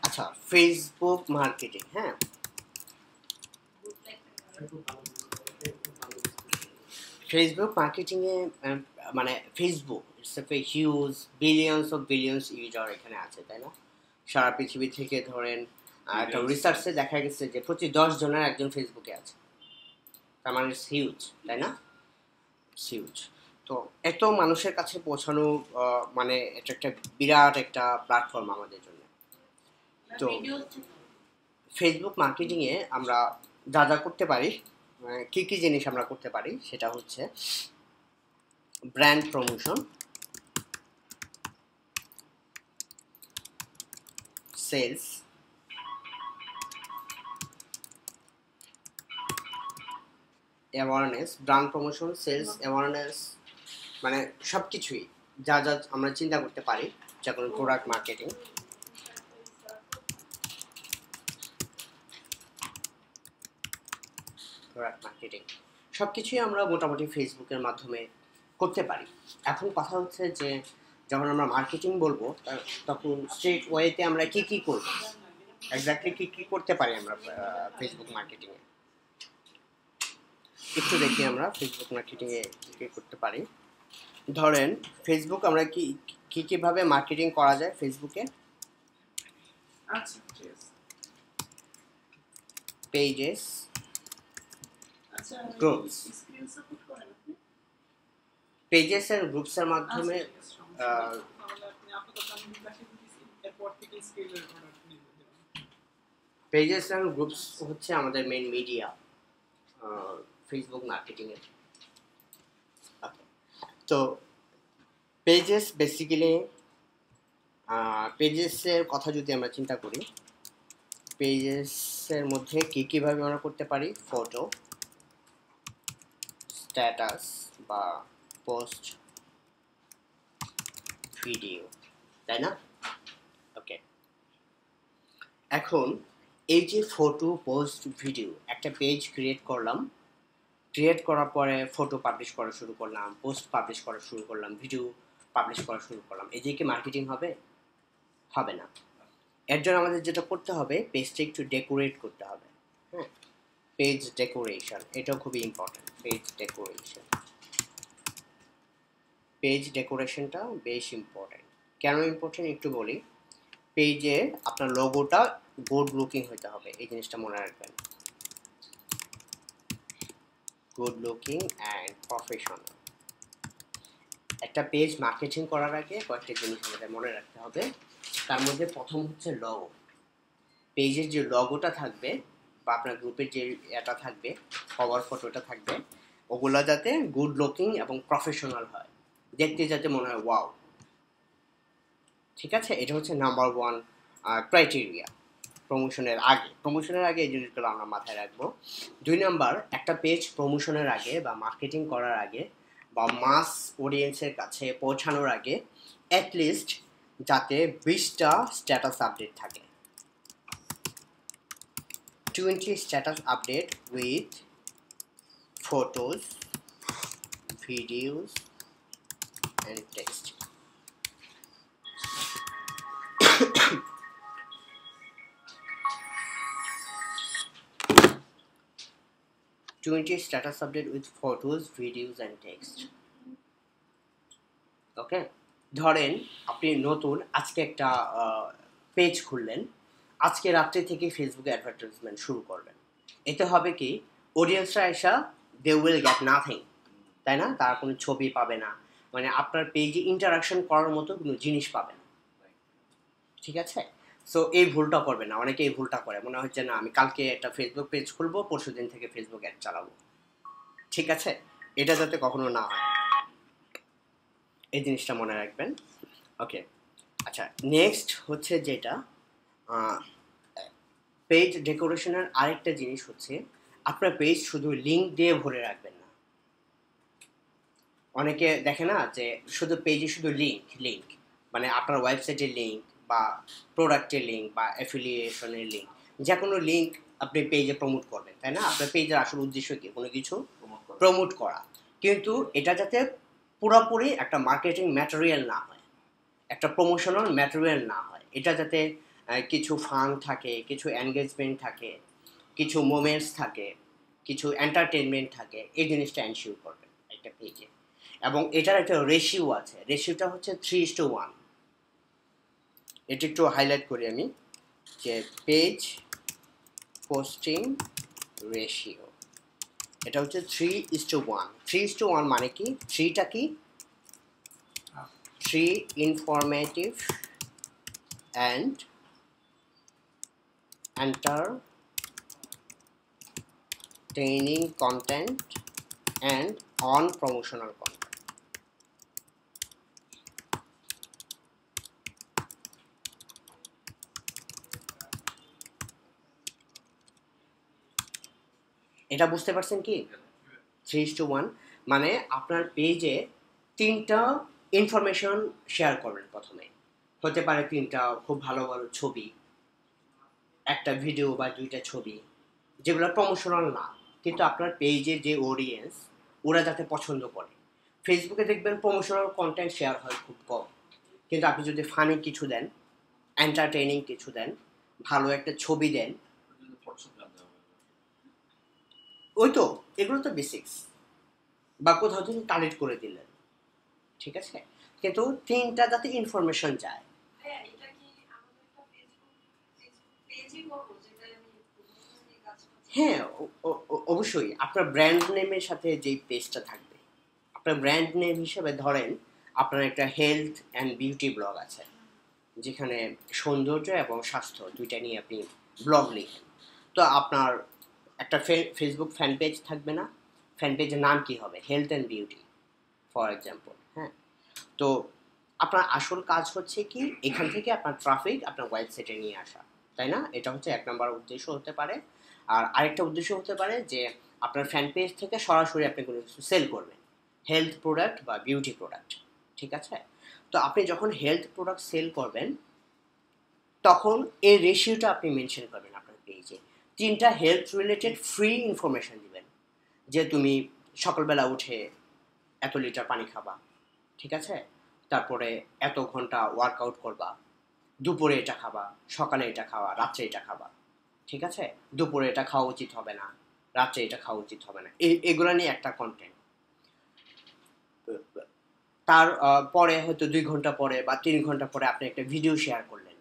আচ্ছা, Facebook marketing, হ্যাঁ, Facebook মার্কেটিংয়ে মানে Facebook it's a huge billions user এখানে আছে, তাই না? সারা পৃথিবী থেকে ধরেন একটা রিসার্চে দেখা গেছে যে প্রতি 10 জনের একজন ফেসবুকে আছে। তার মানে ইটস হিউজ, তাই না? হিউজ। তো এত মানুষের কাছে পৌঁছানো মানে এটা একটা বিরাট একটা প্ল্যাটফর্ম আমাদের জন্য। তো ফেসবুক মার্কেটিংয়ে আমরা যা যা করতে পারি, কি কি জিনিস আমরা করতে পারি, সেটা হচ্ছে brand promotion, sales, awareness. Brand promotion, sales, awareness, মানে সব কিছুই যা যা আমরা চিন্তা করতে পারি, যা কোনো প্রোডাক্ট মার্কেটিং। প্রোডাক্ট মার্কেটিং সব কিছুই আমরা মোটামুটি ফেসবুকের মাধ্যমে করতে পারি। এখন কথা হচ্ছে যে যখন আমরা মার্কেটিং বলবো তখন স্ট্রেট ওয়েতে আমরা কি কি করবো, এক্স্যাক্টলি কি কি করতে পারি আমরা ফেসবুক মার্কেটিংয়ে। একটু দেখি আমরা ফেসবুক মার্কেটিংয়ে কি কি করতে পারি। ধরেন ফেসবুক আমরা কি কিভাবে মার্কেটিং করা যায় ফেসবুকে। পেজেস, গ্রুপস, পেজেস এর গ্রুপসের মাধ্যমে পেজেস এন্ড গ্রুপস হচ্ছে আমাদের মেইন মিডিয়া ফেসবুক মার্কেটিং এর। তো পেজেস বেসিক্যালি, পেজেসের কথা যদি আমরা চিন্তা করি, পেজেসের মধ্যে কীভাবে আমরা করতে পারি, ফটো, স্ট্যাটাস বা পোস্ট, ভিডিও, তাই না? ওকে, এখন এই যে ফটো, পোস্ট, ভিডিও, একটা পেজ ক্রিয়েট করলাম, ক্রিয়েট করার পরে ফটো পাবলিশ করা শুরু করলাম, পোস্ট পাবলিশ করা শুরু করলাম, ভিডিও পাবলিশ করা শুরু করলাম, এই যে কি মার্কেটিং হবে? হবে না। এর জন্য আমাদের যেটা করতে হবে, পেজটা একটু ডেকোরেট করতে হবে। হ্যাঁ, পেজ ডেকোরেশন, এটাও খুবই ইম্পর্টেন্ট। পেজ ডেকোরেশনটা বেশ ইম্পর্টেন্ট। কেন ইম্পর্টেন্ট একটু বলি। পেজে আপনার লোগোটা গুড লুকিং হতে হবে, এই জিনিসটা মনে রাখবেন। Good looking and professional. একটা পেজ মার্কেটিং করার আগে কয়েকটা জিনিস আমাদের মনে রাখতে হবে। তার মধ্যে প্রথম হচ্ছে লগো। পেজের যে লগোটা থাকবে বা আপনার গ্রুপের যে এটা থাকবে, কভার ফটোটা থাকবে, ওগুলো যাতে গুড লুকিং এবং প্রফেশনাল হয়, দেখতে যাতে মনে হয় ওয়াও। ঠিক আছে, এটা হচ্ছে নাম্বার 1 ক্রাইটেরিয়া প্রমোশনের আগে এই জিনিসগুলো আমরা মাথায় রাখবো। 2 নাম্বার, একটা পেজ প্রমোশনের আগে বা মার্কেটিং করার আগে বা মাস অডিয়েন্সের কাছে পৌঁছানোর আগে অ্যাটলিস্ট যাতে 20টা স্ট্যাটাস আপডেট থাকে। 20 status update with photos, videos and text. 20 status update with photos, videos and text. ওকে, ধরেন আপনি নতুন আজকে একটা পেজ খুললেন, আজকে রাত্রে থেকে ফেসবুকে অ্যাডভার্টাইজমেন্ট শুরু করবেন। এতে হবে কি, অডিয়েন্সরা এসা দে উইল গেট নাথিং, তাই না? তারা কোনো ছবি পাবে না, মানে আপনার পেজে ইন্টারাকশন করার মতো কোনো জিনিস পাবে না। ঠিক আছে, সো এই ভুলটা করবে না। অনেকে এই ভুলটা করে, মনে হচ্ছে না আমি কালকে একটা ফেসবুক পেজ খুলবো, পরশু দিন থেকে ফেসবুক অ্যাড চালাবো। ঠিক আছে, এটা যাতে কখনো না হয়, এই জিনিসটা মনে রাখবেন। ওকে, আচ্ছা, নেক্সট হচ্ছে যেটা পেজ ডেকোরেশনের আরেকটা জিনিস হচ্ছে আপনার পেজ শুধু লিঙ্ক দিয়ে ভরে রাখবেন না। অনেকে দেখে না যে শুধু পেজে শুধু লিঙ্ক, মানে আপনার ওয়েবসাইটের লিঙ্ক বা প্রোডাক্টের লিঙ্ক বা অ্যাফিলিয়েশনের লিঙ্ক, যে কোনো লিঙ্ক আপনি পেজে প্রমোট করবেন, তাই না? আপনার পেজের আসল উদ্দেশ্য কি? কোনো কিছু প্রমোট করা। কিন্তু এটা যাতে পুরোপুরি একটা মার্কেটিং ম্যাটেরিয়াল না হয়, একটা প্রমোশনাল ম্যাটেরিয়াল না হয়, এটা যাতে কিছু ফান থাকে, কিছু এনগেজমেন্ট থাকে, কিছু মোমেন্টস থাকে, কিছু এন্টারটেনমেন্ট থাকে, এই জিনিসটা এনশিওর করবেন একটা পেজে। এবং এটার একটা রেশিও আছে, রেশিওটা হচ্ছে 3:1। এটা একটু হাইলাইট করি আমি, যে পেজ পোস্টিং রেশিও এটা হচ্ছে 3:1। 3:1 মানে কি? 3টা কি? 3 informative and entertaining content and on promotional content. এটা বুঝতে পারছেন কি? 3:1 মানে আপনার পেজে 3টা ইনফরমেশন শেয়ার করবেন প্রথমে। হতে পারে 3টা খুব ভালো ভালো ছবি, একটা ভিডিও বা 2টা ছবি, যেগুলো প্রমোশনাল না, কিন্তু আপনার পেজের যে অডিয়েন্স ওরা যাতে পছন্দ করে। ফেসবুকে দেখবেন প্রমোশনাল কন্টেন্ট শেয়ার হয় খুব কম, কিন্তু আপনি যদি ফানি কিছু দেন, এন্টারটেইনিং কিছু দেন, ভালো একটা ছবি দেন, ওই তো এগুলো তো বেসিক্স, বা কোথাও যদি কালেক্ট করে দিলেন, ঠিক আছে, কিন্তু 3টা যাতে ইনফরমেশন যায়। হ্যাঁ, অবশ্যই আপনার ব্র্যান্ড নেমের সাথে যেই পেজটা থাকবে, আপনার ব্র্যান্ড নেম হিসেবে ধরেন আপনার একটা হেলথ অ্যান্ড বিউটি ব্লগ আছে, যেখানে সৌন্দর্য এবং স্বাস্থ্য দুইটা নিয়ে আপনি ব্লগ লিখেন। তো আপনার একটা ফেসবুক ফ্যান পেজ থাকবে না? ফ্যান পেজের নাম কি হবে? Health and beauty for example. হ্যাঁ, তো আপনার আসল কাজ হচ্ছে কি, এখান থেকে আপনার ট্রাফিক আপনার ওয়েবসাইটে নিয়ে আসা, তাই না? এটা হচ্ছে 1 নম্বর উদ্দেশ্য হতে পারে। আর আরেকটা উদ্দেশ্য হতে পারে যে আপনার ফ্যান পেজ থেকে সরাসরি আপনি কোনো কিছু সেল করবেন, হেলথ প্রোডাক্ট বা বিউটি প্রোডাক্ট, ঠিক আছে? তো আপনি যখন হেলথ প্রোডাক্ট সেল করবেন, তখন এই রেশিওটা আপনি মেনশন করবেন আপনার পেজে। 3টা হেলথ রিলেটেড ফ্রি ইনফরমেশন দিবেন, যে তুমি সকালবেলা উঠে এত লিটার পানি খাবা, ঠিক আছে, তারপরে এত ঘন্টা ওয়ার্কআউট করবা, দুপুরে এটা খাবা, সকালে এটা খাওয়া, রাত্রে এটা খাবা, ঠিক আছে, দুপুরে এটা খাওয়া উচিত হবে না, রাত্রে এটা খাওয়া উচিত হবে না, এগুলো নিয়ে একটা কন্টেন্ট। তার পরে হয়তো 2 ঘন্টা পরে বা 3 ঘন্টা পরে আপনি একটা ভিডিও শেয়ার করলেন,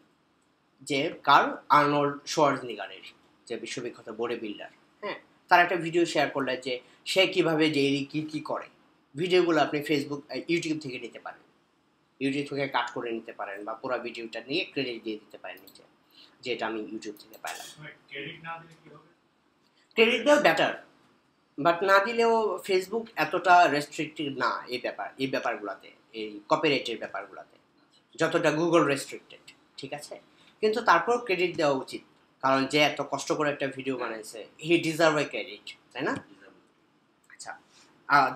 যে কার? আর্নল্ড শোয়ার্জনিগারের, যে বিশ্ববিখ্যাত বডি বিল্ডার। হ্যাঁ, তার একটা ভিডিও শেয়ার করলেন যে সে কিভাবে ডেইলি কি করে। ভিডিওগুলো আপনি ফেসবুক ইউটিউব থেকে নিতে পারেন, ইউটিউব থেকে কাট করে নিতে পারেন, বা পুরো ভিডিওটা নিয়ে ক্রেডিট দিয়ে দিতে পারেন নিচে, যে এটা আমি ইউটিউব থেকে পাইলাম। ক্রেডিট দেওয়া বেটার, বাট না দিলেও ফেসবুক এতটা রেস্ট্রিক্টেড না এই ব্যাপারগুলোতে, এই কপিরাইটের ব্যাপারগুলোতে, যতটা গুগল রেস্ট্রিক্টেড, ঠিক আছে? কিন্তু তারপর ক্রেডিট দেওয়া উচিত, কারণ যে এত কষ্ট করে একটা ভিডিও বানাইছে, হি ডিজার্ভ এ ক্রেডিট, তাই না? আচ্ছা,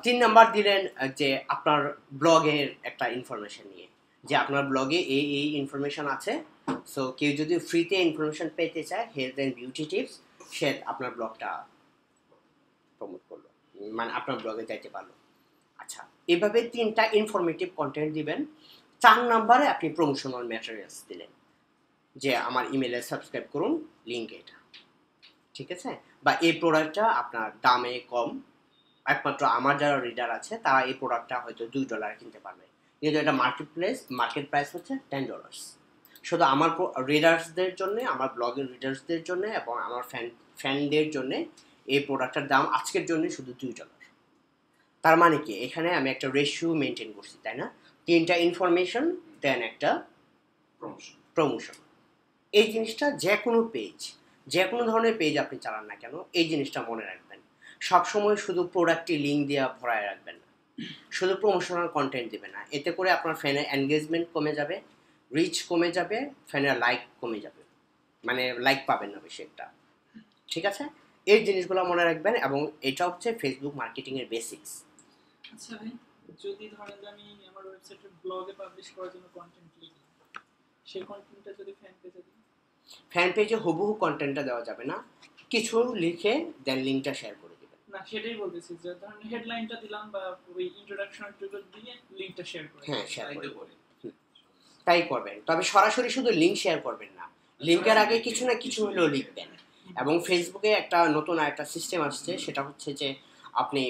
3 নাম্বার দিলেন যে আপনার ব্লগের একটা ইনফরমেশন নিয়ে, যে আপনার ব্লগে এই ইনফরমেশন আছে, সো কেউ যদি ফ্রিতে ইনফরমেশন পেতে চায় হেলথ অ্যান্ড বিউটি টিপস, সে আপনার ব্লগটা প্রমোট করলো, মানে আপনার ব্লগে যাইতে পারলো। আচ্ছা, এভাবে 3টা ইনফরমেটিভ কন্টেন্ট দিবেন। 4 নাম্বারে আপনি প্রমোশনাল ম্যাটেরিয়ালস দিলেন, যে আমার ইমেলে সাবস্ক্রাইব করুন, লিঙ্ক এটা, ঠিক আছে, বা এই প্রোডাক্টটা আপনার দামে কম, একমাত্র আমার যারা রিডার আছে তারা এই প্রোডাক্টটা হয়তো $2 কিনতে পারবে, কিন্তু এটা মার্কেট প্রাইস হচ্ছে $10। শুধু আমার রিডার্সদের জন্য, আমার ব্লগের রিডার্সদের জন্য এবং আমার ফ্যানদের জন্য এই প্রোডাক্টটার দাম আজকের জন্য শুধু $2। তার মানে কি, এখানে আমি একটা রেশিও মেনটেন করছি, তাই না? 3টা ইনফরমেশন, দেন একটা প্রমোশন। এই জিনিসটা যে কোনো ধরনের পেজ আপনি চালান না কেন, এই জিনিসটা মনে রাখবেন। সবসময় শুধু প্রোডাক্টে লিঙ্ক দিয়ে ভরায় রাখবেন না, শুধু প্রমোশনাল কন্টেন্ট দেবেন না, এতে করে আপনার ফ্যানের এনগেজমেন্ট কমে যাবে, রিচ কমে যাবে, ফ্যানের লাইক কমে যাবে, মানে লাইক পাবেন না বেশি একটা, ঠিক আছে? এই জিনিসগুলো মনে রাখবেন, এবং এটা হচ্ছে ফেসবুক মার্কেটিং এর বেসিক্স। আচ্ছা ভাই, যদি ধরেন যে আমি আমার ওয়েবসাইটে ব্লগে পাবলিশ করার জন্য কন্টেন্ট লিখি, সেই কন্টেন্টটা যদি ফ্যান পেজে হুবহু কন্টেন্টটা দেওয়া যাবে না, কিছু লিখে দেন লিঙ্কটা শেয়ার করে দিবেন। না, সেটাই বলতেছি, যে ধরেন হেডলাইনটা দিলাম বা ওই ইন্ট্রোডাকশনটুকু দিয়ে লিঙ্কটা শেয়ার করে, হ্যাঁ, শেয়ার করে। তাই করবেন, তবে সরাসরি শুধু লিঙ্ক শেয়ার করবেন না, লিঙ্কের আগে কিছু না কিছু হলেও লিখবেন। এবং ফেসবুকে একটা নতুন একটা সিস্টেম আসছে, সেটা হচ্ছে যে আপনি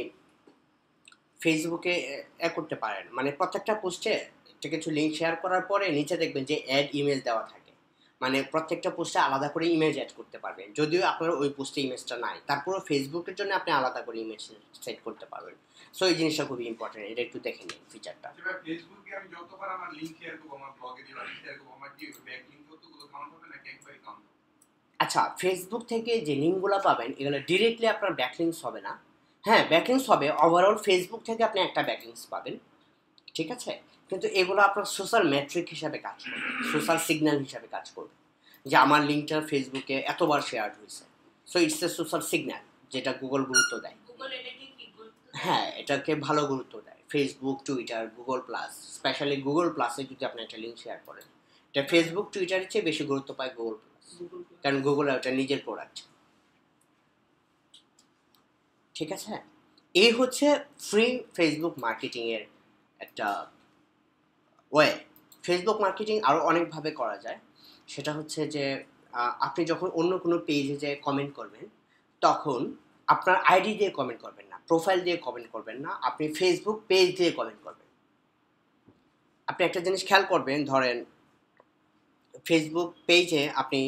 ফেসবুকে করতে পারেন, মানে প্রত্যেকটা পোস্টে একটা কিছু লিঙ্ক শেয়ার করার পরে নিচে দেখবেন যে অ্যাড ইমেজ দেওয়া থাকে, মানে প্রত্যেকটা পোস্টে আলাদা করে ইমেজ অ্যাড করতে পারবেন, যদিও আপনার ওই পোস্টে ইমেজটা নাই, তারপরও ফেসবুকের জন্য আপনি আলাদা করে ইমেজ সেট করতে পারবেন। সো এই জিনিসটা খুবই ইম্পর্টেন্ট, এটা একটু দেখে নিন ফিচারটা। ফেসবুকে আমি যতবার আমার লিংক শেয়ার করব, আমার ব্লগে দিবা লিংক শেয়ার করব, আমার কি ব্যাক লিংক কতগুলো কাউন্ট হবে নাকি একবারই কাউন্ট হবে? আচ্ছা, ফেসবুক থেকে যে লিঙ্কগুলো পাবেন এগুলো ডিরেক্টলি আপনার ব্যাকলিংস হবে না। হ্যাঁ, ব্যাকলিংস হবে, ওভারঅল ফেসবুক থেকে আপনি একটা ব্যাকলিংস পাবেন, ঠিক আছে, কিন্তু এগুলো আপনার সোশ্যাল মেট্রিক হিসাবে কাজ করবে, সোশ্যাল সিগন্যাল হিসাবে কাজ করবে, যে আমার লিঙ্কটা ফেসবুকে এতবার শেয়ার হয়েছে। So it's a social signal, যেটা গুগল গুরুত্ব দেয়। হ্যাঁ, এটাকে ভালো গুরুত্ব দেয় Facebook, Twitter, Google plus, specially Google প্লাসে যদি আপনি একটা লিঙ্ক শেয়ার করেন, এটা ফেসবুক টুইটারের চেয়ে বেশি গুরুত্ব পায় গুগল প্লাস, কারণ গুগল ওটা নিজের প্রোডাক্ট। ঠিক আছে, এই হচ্ছে ফ্রি ফেসবুক মার্কেটিং এর একটা ওয়ে। ফেসবুক মার্কেটিং আরও অনেকভাবে করা যায়, সেটা হচ্ছে যে আপনি যখন অন্য কোনো পেজে যে কমেন্ট করবেন, তখন আপনার আইডি দিয়ে কমেন্ট করবেন না, প্রোফাইল দিয়ে কমেন্ট করবেন না, আপনি ফেসবুক পেজ দিয়ে কমেন্ট করবেন। আপনি একটা জিনিস খেয়াল করবেন, ধরেন ফেসবুক পেজে আপনি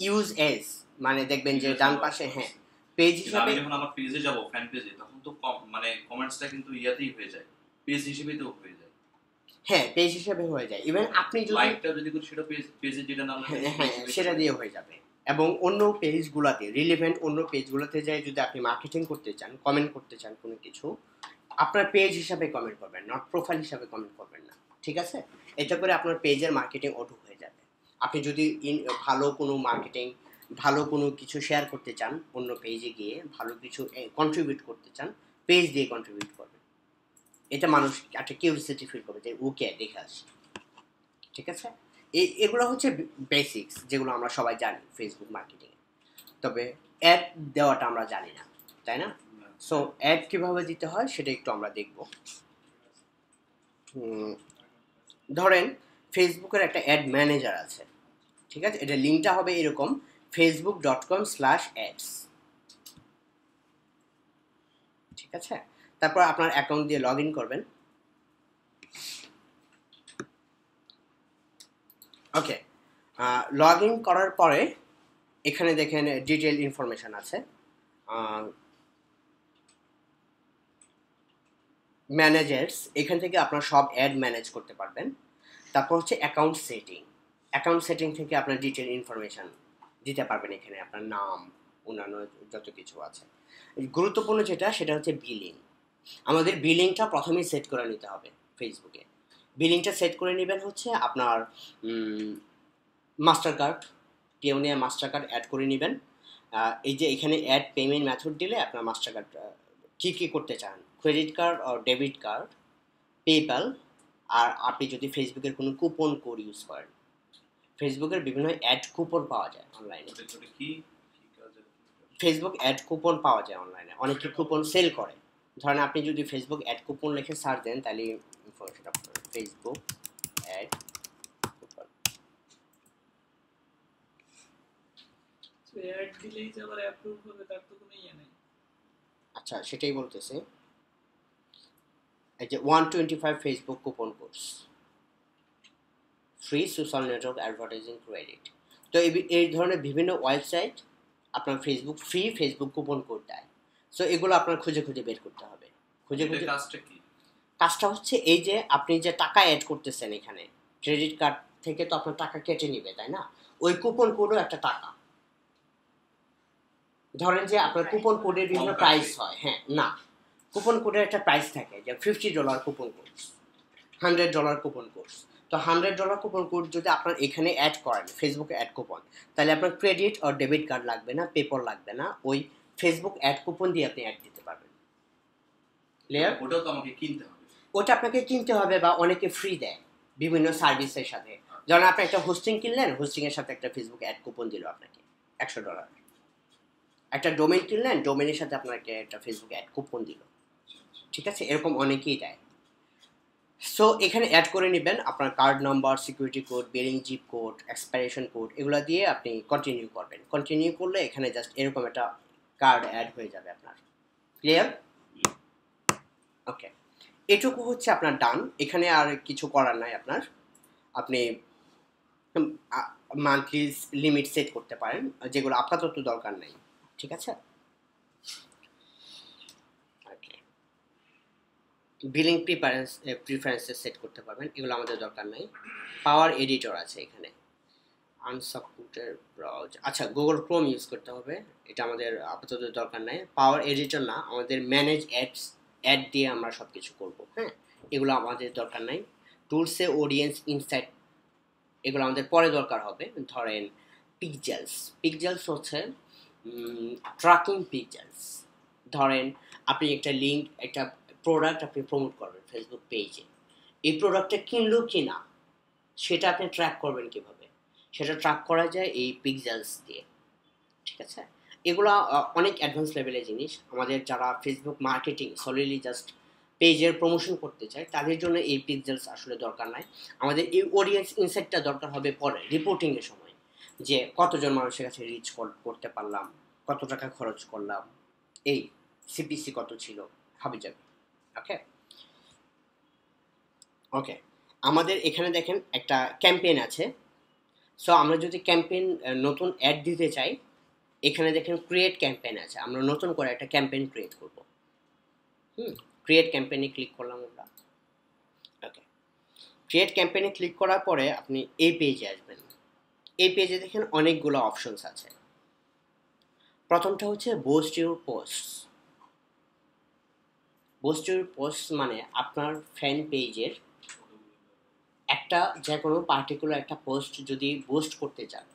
ইউজ এজ, মানে দেখবেন যে ডান পাশে, হ্যাঁ, পেজ হিসাবে। যখন আমার পেজে যাব, ফ্যান পেজে, তখন তো মানে কমেন্টসটা কিন্তু ইয়াতেই হয়ে যায়, পেজ হিসেবেই তো হয়ে যায়। হ্যাঁ, পেজ হিসেবে হয়ে যায়, ইভেন আপনি যদি লাইকটা যদি করি সেটা পেজে যেটা নাম লাগে, হ্যাঁ সেটা দিয়ে হয়ে যাবে। এবং অন্য পেজগুলোতে, রিলেভেন্ট অন্য পেজগুলোতে যাই যদি আপনি মার্কেটিং করতে চান, কমেন্ট করতে চান কোনো কিছু, আপনার পেজ হিসাবে কমেন্ট করবেন, নট প্রোফাইল হিসাবে কমেন্ট করবেন না, ঠিক আছে। এটা করে আপনার পেজের মার্কেটিং অটো হয়ে যাবে। আপনি যদি ভালো কোনো মার্কেটিং, ভালো কোনো কিছু শেয়ার করতে চান, অন্য পেজে গিয়ে ভালো কিছু কন্ট্রিবিউট করতে চান, পেজ দিয়ে কন্ট্রিবিউট করবেন, এটা মানুষ একটা কিউরিওসিটি ফিল করবে যে ওকে দেখে আসি, ঠিক আছে। এগুলো হচ্ছে বেসিক্স, যেগুলো আমরা সবাই জানি ফেসবুক মার্কেটিং। তবে অ্যাড দেওয়াটা আমরা জানি না, তাই না? সো অ্যাড কীভাবে দিতে হয় সেটা একটু আমরা দেখব। ধরেন ফেসবুকের একটা অ্যাড ম্যানেজার আছে, ঠিক আছে, এটা লিঙ্কটা হবে এরকম, facebook.com/ads, ঠিক আছে। তারপর আপনার অ্যাকাউন্ট দিয়ে লগ ইন করবেন। ওকে, লগ ইন করার পরে এখানে দেখেন ডিটেল ইনফরমেশন আছে, ম্যানেজার্স, এখান থেকে আপনার সব অ্যাড ম্যানেজ করতে পারবেন। তারপর হচ্ছে অ্যাকাউন্ট সেটিং, অ্যাকাউন্ট সেটিং থেকে আপনার ডিটেল ইনফরমেশন দিতে পারবেন, এখানে আপনার নাম, অন্যান্য যত কিছু আছে। গুরুত্বপূর্ণ যেটা, সেটা হচ্ছে বিলিং। আমাদের বিলিংটা প্রথমেই সেট করে নিতে হবে ফেসবুকে। বিলিংটা সেট করে নেবেন হচ্ছে আপনার Mastercard, Payoneer Mastercard add করে নেবেন। এই যে এখানে অ্যাড পেমেন্ট মেথড দিলে আপনার মাস্টার কার্ড কী কী করতে চান, ক্রেডিট কার্ড আর ডেবিট কার্ড, পেপ্যাল, আর আপনি যদি ফেসবুকের কোনো কুপন কোড ইউজ করেন, ফেসবুকের বিভিন্ন অ্যাড কুপন পাওয়া যায় অনলাইনে, ফেসবুক অ্যাড কুপন পাওয়া যায় অনলাইনে, অনেকে কুপন সেল করে। ধরেন আপনি যদি ফেসবুক অ্যাড কুপন লিখে সার্চ দেন, তাহলে ইনফরমেশন আপনার ফেসবুক অ্যাড কুপন। অ্যাড দিলেই যে আবার অ্যাপ্রুভ হবে তার তো কোনো ইয়ে নেই। আচ্ছা, সেটাই বলতেছি, এই যে 125 Facebook coupon course, free social network advertising credit. তো এই ধরনের বিভিন্ন ওয়েবসাইট আপনার Facebook free Facebook coupon code দেয়। সো এগুলো আপনার খুঁজে খুঁজে বের করতে হবে, খুঁজে খুঁজে। কাজটা হচ্ছে এই যে আপনি যে টাকা অ্যাড করতেছেন এখানে, ক্রেডিট কার্ড থেকে তো আপনার টাকা কেটে নিবে, তাই না? ওই কুপন কোডও একটা টাকা। ধরেন যে আপনার কুপন কোডের বিভিন্ন প্রাইস হয়, হ্যাঁ, না, কুপন কোডের একটা প্রাইস থাকে, যে $50 কুপন কোড, $100 কুপন কোড। তো $100 কুপন কোড যদি আপনার এখানে অ্যাড করেন, ফেসবুকে অ্যাড কুপন, তাহলে আপনার ক্রেডিট আর ডেবিট কার্ড লাগবে না, পেপল লাগবে না, ওই ফেসবুক অ্যাড কুপন দিয়ে আপনি অ্যাড দিতে পারবেন। ক্লিয়ার? ওটাও তো আমাকে কিনতে হবে। ওটা আপনাকে কিনতে হবে, বা অনেকে ফ্রি দেয় বিভিন্ন সার্ভিসের সাথে। যেমন আপনি একটা হোস্টিং কিনলেন, হোস্টিংয়ের সাথে একটা ফেসবুক অ্যাড কুপন দিল আপনাকে $100। একটা ডোমেইন কিনলেন, ডোমেইনের সাথে আপনাকে একটা ফেসবুক অ্যাড কুপন দিল, ঠিক আছে, এরকম অনেকেই দেয়। সো এখানে অ্যাড করে নেবেন আপনার card number, security code, billing zip code, expiration code, এগুলো দিয়ে আপনি কন্টিনিউ করবেন। কন্টিনিউ করলে এখানে জাস্ট এরকম একটা কার্ড অ্যাড হয়ে যাবে আপনার। ক্লিয়ার? ওকে, এটুকু হচ্ছে আপনার ডান। এখানে আর কিছু করার নাই আপনার। আপনি মান্থলি লিমিট সেট করতে পারেন, যেগুলো আপাতত দরকার নেই। ঠিক আছে? ওকে, বিলিং প্রিফারেন্সেস সেট করতে পারবেন, এগুলো আমাদের দরকার নাই। পাওয়ার এডিটর আছে এখানে, আনসাপোর্টেড ব্রাউজ। আচ্ছা, গুগল ক্রোম ইউজ করতে হবে, এটা আমাদের আপাতত দরকার নাই। পাওয়ার এডিটর না, আমাদের ম্যানেজ অ্যাড দিয়ে আমরা সব কিছু করবো। হ্যাঁ, এগুলো আমাদের দরকার নাই। টুলসে অডিয়েন্স ইনসাইট, এগুলো আমাদের পরে দরকার হবে। ধরেন পিকজেলস হচ্ছে ট্র্যাকিং পিকজেলস। ধরেন আপনি একটা লিঙ্ক, একটা প্রোডাক্ট আপনি প্রমোট করবেন ফেসবুক পেজে, এই প্রোডাক্টটা কিনলো কি না সেটা আপনি ট্র্যাক করবেন কিভাবে? সেটা ট্র্যাক করা যায় এই পিকজেলস দিয়ে। ঠিক আছে? এগুলো অনেক অ্যাডভান্স লেভেলের জিনিস। আমাদের যারা ফেসবুক মার্কেটিং সলিডলি জাস্ট পেজের প্রমোশন করতে চায় তাদের জন্য এই পিকজেলস আসলে দরকার নাই। আমাদের এই অডিয়েন্স ইনসাইটটা দরকার হবে পরে রিপোর্টিংয়ের সময়, যে কতজন মানুষের কাছে রিচ করতে পারলাম, কত টাকা খরচ করলাম, এই সিপিসি কত ছিল, হাবি যাবে। ওকে ওকে, আমাদের এখানে দেখেন একটা ক্যাম্পেইন আছে। সো আমরা যদি ক্যাম্পেইন নতুন অ্যাড দিতে চাই, এখানে দেখেন ক্রিয়েট ক্যাম্পেইন আছে, আমরা নতুন করে একটা ক্যাম্পেইন ক্রিয়েট করব। ক্রিয়েট ক্যাম্পেইনে ক্লিক করলাম আমরা। ওকে, ক্রিয়েট ক্যাম্পেইনে ক্লিক করার পরে আপনি এই পেজে আসবেন। এই পেজে দেখেন অনেকগুলো অপশনস আছে। প্রথমটা হচ্ছে boost your posts. Boost your posts মানে আপনার ফ্যান পেজের একটা যে কোনো পার্টিকুলার একটা পোস্ট যদি বুস্ট করতে চান,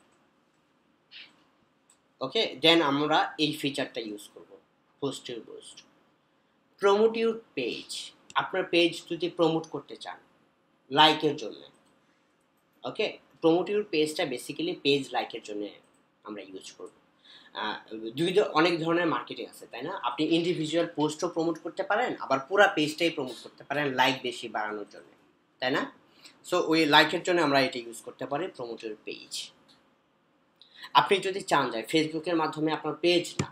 ওকে, দেন আমরা এই ফিচারটা ইউজ করব, boost your post. Promote your page, আপনার পেজ যদি প্রমোট করতে চান লাইকের জন্য, ওকে, প্রমোট ইউর পেজটা বেসিক্যালি পেজ লাইকের জন্য আমরা ইউজ করব। অনেক ধরনের মার্কেটিং আছে, তাই না? আপনি ইন্ডিভিজুয়াল পোস্টও প্রমোট করতে পারেন, আবার পুরো পেজটাই প্রমোট করতে পারেন লাইক বেশি বাড়ানোর জন্য, তাই না? সো ওই লাইকের জন্য আমরা এটা ইউজ করতে পারি, প্রমোট ইউর পেজ। আপনি যদি চান যে ফেসবুকের মাধ্যমে আপনার পেজ না,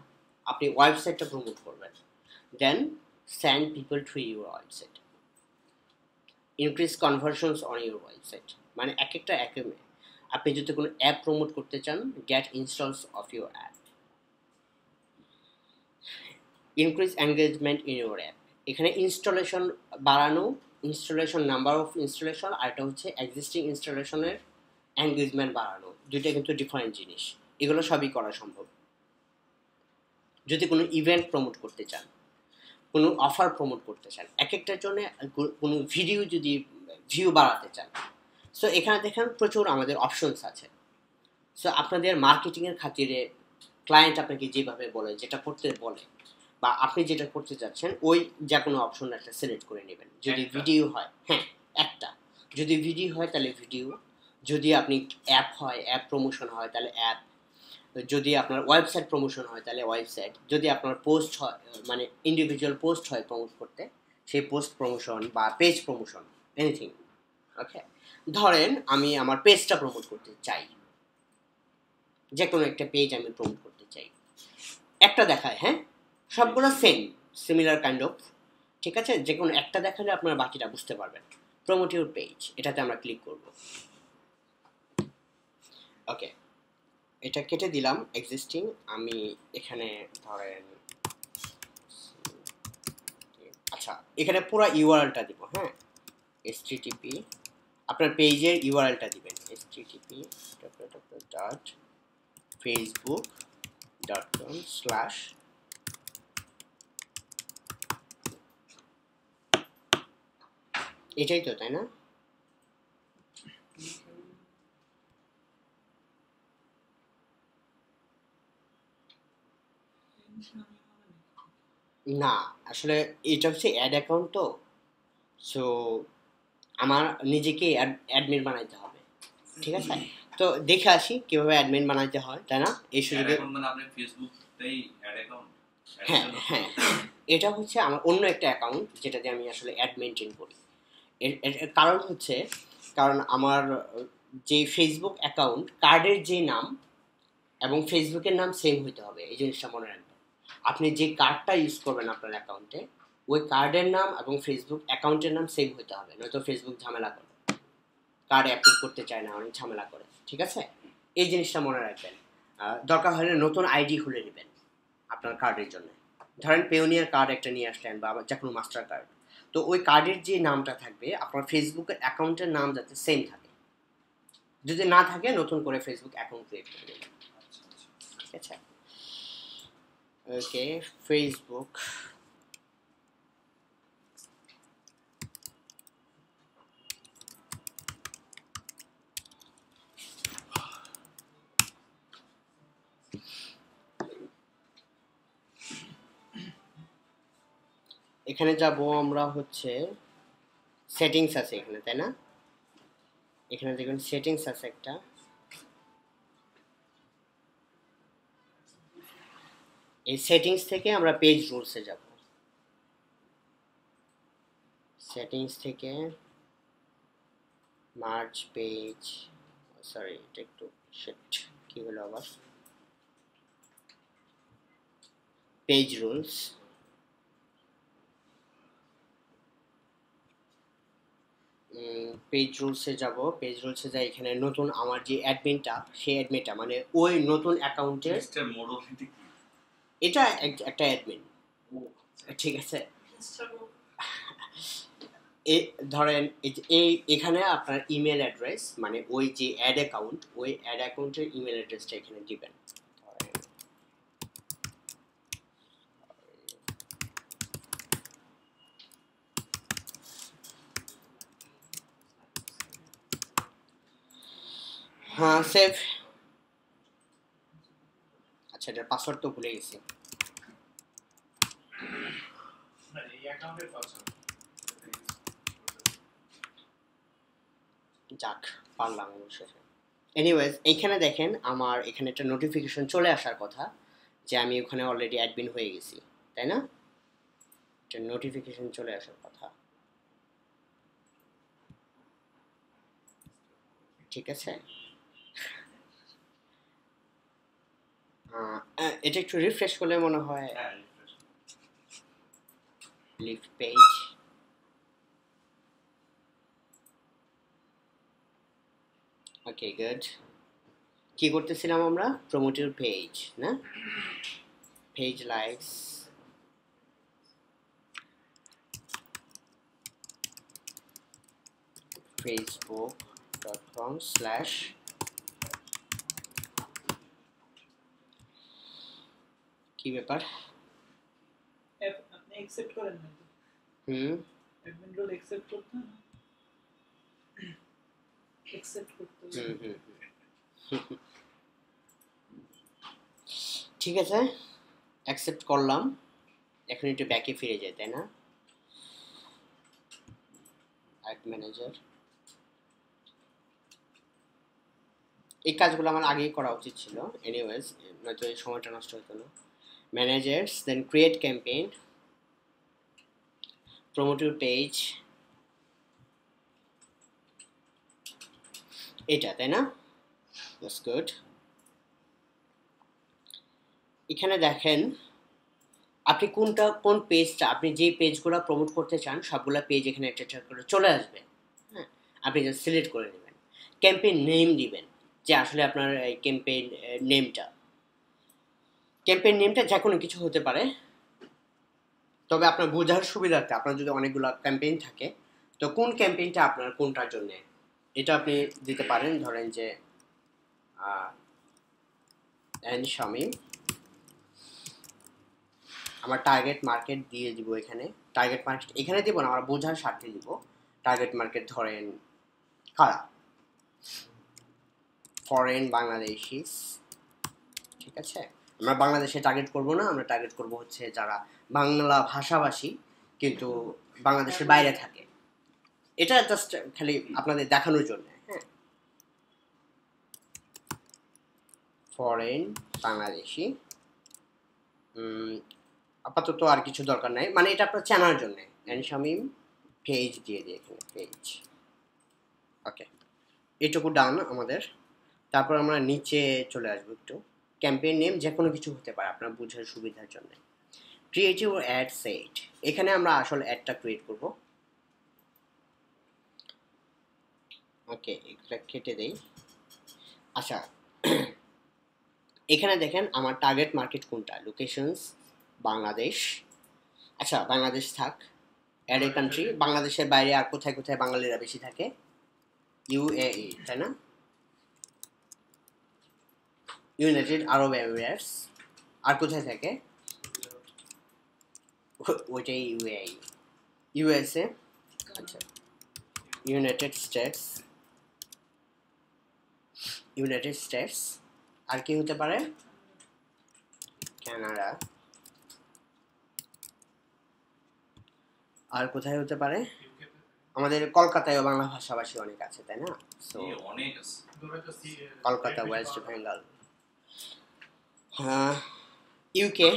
আপনি ওয়েবসাইটটা প্রমোট করবেন, then send people to your website, increase conversions on your website. মানে এক একটা আপনি যদি কোনো অ্যাপ প্রমোট করতে চান, get installs of your app, increase engagement in your app. এখানে ইনস্টলেশন বাড়ানো, ইনস্টলেশন নাম্বার অফ ইনস্টলেশন, আর এটা হচ্ছে এক্সিস্টিং ইনস্টলেশনের এনগেজমেন্ট বাড়ানো। দুইটা কিন্তু ডিফারেন্ট জিনিস, এগুলো সবই করা সম্ভব। যদি কোনো ইভেন্ট প্রমোট করতে চান, কোনো অফার প্রমোট করতে চান, এক একটার জন্য কোনো ভিডিও যদি ভিউ বাড়াতে চান, সো এখানে দেখেন প্রচুর আমাদের অপশনস আছে। সো আপনাদের মার্কেটিংয়ের খাতিরে ক্লায়েন্ট আপনাকে যেভাবে বলে, যেটা করতে বলে, বা আপনি যেটা করতে চাচ্ছেন, ওই যে কোনো অপশন একটা সিলেক্ট করে নেবেন। যদি ভিডিও হয়, হ্যাঁ একটা, যদি ভিডিও হয় তাহলে ভিডিও, যদি আপনি অ্যাপ হয়, অ্যাপ প্রমোশন হয় তাহলে অ্যাপ, যদি আপনার ওয়েবসাইট প্রমোশন হয় তাহলে ওয়েবসাইট, যদি আপনার পোস্ট হয় মানে ইন্ডিভিজুয়াল পোস্ট হয় প্রমোট করতে, সেই পোস্ট প্রমোশন বা পেজ প্রমোশন, এনিথিং। ওকে, ধরেন আমি আমার পেজটা প্রমোট করতে চাই, যে কোনো একটা পেজ আমি প্রমোট করতে চাই, একটা দেখায়, হ্যাঁ সবগুলো সিমিলার কাইন্ড অফ, ঠিক আছে, যে কোনো একটা দেখালে আপনার বাকিটা বুঝতে পারবেন। প্রমোট ইউর পেজ, এটাতে আমরা ক্লিক করব। ওকে, এটা কেটে দিলাম এক্সিস্টিং। আমি এখানে ধরেন, আচ্ছা এখানে পুরো ইউআরএলটা দিব, হ্যাঁ http, আপনার পেজের ইউআরএলটা দিবেন http:/facebook.com/ এটাই তো, তাই না? না, আসলে এটা হচ্ছে অ্যাড অ্যাকাউন্ট, তো সো আমার নিজেকে অ্যাডমিন বানাইতে হবে। ঠিক আছে, তো দেখে আসি কিভাবে অ্যাডমিন বানাইতে হয়, তাই না? এই সুযোগে মানে আপনি ফেসবুকতেই অ্যাড অ্যাকাউন্ট, হ্যাঁ হ্যাঁ, এটা হচ্ছে আমার অন্য একটা অ্যাকাউন্ট যেটাতে আমি আসলে অ্যাড মেনটেন করি। এর কারণ হচ্ছে, কারণ আমার যে ফেসবুক অ্যাকাউন্ট কার্ডের যে নাম এবং ফেসবুকের নাম সেম হইতে হবে, এই জিনিসটা মনে রাখবেন। আপনি যে কার্ডটা ইউজ করবেন আপনার অ্যাকাউন্টে, ওই কার্ডের নাম এবং ফেসবুক অ্যাকাউন্টের নাম সেম হইতে হবে, নয়তো ফেসবুক ঝামেলা করে, কার্ড অ্যাপ্রুভ করতে চায় না, অনেক ঝামেলা করে। ঠিক আছে, এই জিনিসটা মনে রাখবেন। দরকার হলে নতুন আইডি খুলে নেবেন আপনার কার্ডের জন্য। ধরেন পেওনিয়ার কার্ড একটা নিয়ে আসলেন বা যে কোনো মাস্টার কার্ড, তো ওই কার্ডের যে নামটা থাকবে আপনার ফেসবুকের অ্যাকাউন্টের নাম যাতে সেম থাকে। যদি না থাকে নতুন করে ফেসবুক অ্যাকাউন্ট ক্রিয়েট করে নেবেন। ঠিক আছে, ওকে। ফেসবুক এখানে যাব আমরা হচ্ছে সেটিংস আছে এখানে, তাই না? এখানে দেখুন সেটিংস আছে একটা, এই সেটিংস থেকে আমরা পেজ রুলসে যাব। সেটিংস থেকে মার্জ পেজ, সরি এটা একটু শিট, কি হলো আবার, পেজ রুলস। পেজ রুলসে যাব, পেজ রুলসে যাই, এখানে নতুন আমার যে অ্যাডমিনটা, সেই অ্যাডমিনটা মানে ওই নতুন অ্যাকাউন্টের, লিস্টের মডেলিটি কি? এটা একটা অ্যাডমিন। ঠিক আছে, ধরেন এখানে আপনার ইমেল অ্যাড্রেস, মানে ওই যে অ্যাড অ্যাকাউন্ট, ওই অ্যাড অ্যাকাউন্টের ইমেল অ্যাড্রেসটা এখানে দিবেন। হ্যাঁ, সেভ। আচ্ছা, এটার পাসওয়ার্ড তো ভুলে গেছি। যাক, পারলাম অবশেষে। এনিওয়েজ, এইখানে দেখেন আমার এখানে একটা নোটিফিকেশন চলে আসার কথা যে আমি ওখানে অলরেডি অ্যাডমিন হয়ে গেছি, তাই না? একটা নোটিফিকেশন চলে আসার কথা। ঠিক আছে, এটা একটু রিফ্রেশ করলে মনে হয় লিভ পেজ। ওকে, গুড। কি করতেছিলাম আমরা? প্রমোট ইউর পেজ, না? পেজ লাইকস, facebook.com/ কি ব্যাপার? আপনি অ্যাকসেপ্ট করেন না তো? অ্যাডমিন রোল অ্যাকসেপ্ট করতে না, অ্যাকসেপ্ট করতে হবে। ঠিক আছে, অ্যাকসেপ্ট করলাম। এখন একটু ব্যাকে ফিরে যায়, তাই না? অ্যাড ম্যানেজার, এই কাজগুলো আমার আগেই করা উচিত ছিল, এনিওয়েজ, নয়তো এই সময়টা নষ্ট হতো না। Managers, then create campaign, promote your page, এটা, তাই না? That's good. এখানে দেখেন আপনি কোন পেজটা, আপনি যে পেজগুলো প্রমোট করতে চান সবগুলা পেজ এখানে একটা একটা করে চলে আসবে। হ্যাঁ, আপনি জাস্ট সিলেক্ট করে নেবেন, ক্যাম্পেইন নেম দিবেন, যে আসলে আপনার এই ক্যাম্পেইন নেমটা যে কোনো কিছু হতে পারে, তবে আপনার বোঝার সুবিধার্থে আপনার যদি অনেকগুলো ক্যাম্পেইন থাকে, তো কোন ক্যাম্পেইনটা আপনার কোনটার জন্য, এটা আপনি দিতে পারেন। ধরেন যে শামিম, আমার টার্গেট মার্কেট দিয়ে দিব, এখানে টার্গেট মার্কেট এখানে দিব না, আমরা বোঝার স্বার্থে দিব। টার্গেট মার্কেট ধরেন কারা, ফরেন বাংলাদেশিস। ঠিক আছে, আমরা বাংলাদেশে টার্গেট করব না, আমরা টার্গেট করব হচ্ছে যারা বাংলা ভাষাভাষী কিন্তু বাংলাদেশের বাইরে থাকে। এটা জাস্ট খালি আপনাদের দেখানোর জন্য। হ্যাঁ, ফরেন বাংলাদেশি, আপাতত আর কিছু দরকার নাই, মানে এটা আপনার চেনার জন্য। শামিম পেজ দিয়ে দিই এখানে পেজ। ওকে, এটুকু ডান আমাদের। তারপর আমরা নিচে চলে আসবো একটু। ক্যাম্পেইন নেম যে কোনো কিছু হতে পারে আপনার বোঝার সুবিধার জন্য। ক্রিয়েটিভ অ্যাড সেট, এখানে আমরা আসল অ্যাডটা ক্রিয়েট করব। ওকে, এটা কেটে দেই। আচ্ছা, এখানে দেখেন আমার টার্গেট মার্কেট কোনটা, লোকেশনস বাংলাদেশ। আচ্ছা, বাংলাদেশ থাক। অ্যাড এ কান্ট্রি, বাংলাদেশের বাইরে আর কোথায় কোথায় বাঙালিরা বেশি থাকে? ইউএই, তাই না? ইউনাইটেড আরব এমিরেটস। আর কোথায় থাকে? ওইটাই ইউএই। ইউএসএ, আচ্ছা, ইউনাইটেড স্টেটস, ইউনাইটেড স্টেটস। আর কি হতে পারে? কানাডা। আর কোথায় হতে পারে? আমাদের কলকাতায়ও বাংলা ভাষাভাষী অনেক আছে, তাই না? সো অনেক আছে। Kolkata, West Bengal, UK,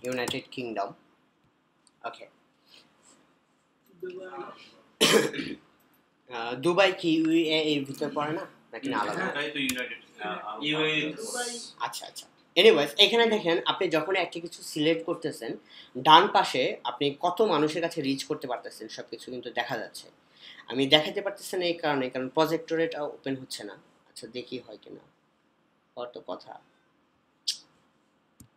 United Kingdom. Okay, Dubai কি ইউএই এর ভিতর পড়ে না, নাকি না আলাদা? এটাই তো ইউনাইটেড আচ্ছা আচ্ছা, এনিওয়েজ এখানে দেখেন আপনি যখন একটা কিছু সিলেক্ট করতেছেন, ডান পাশে আপনি কত মানুষের কাছে রিচ করতে পারতেছেন সব কিছু কিন্তু দেখা যাচ্ছে। আমি দেখাতে পারতেছি না এই কারণে, কারণ প্রজেক্টর এটা ওপেন হচ্ছে না। আচ্ছা, দেখি হয় কিনা। কত কথা।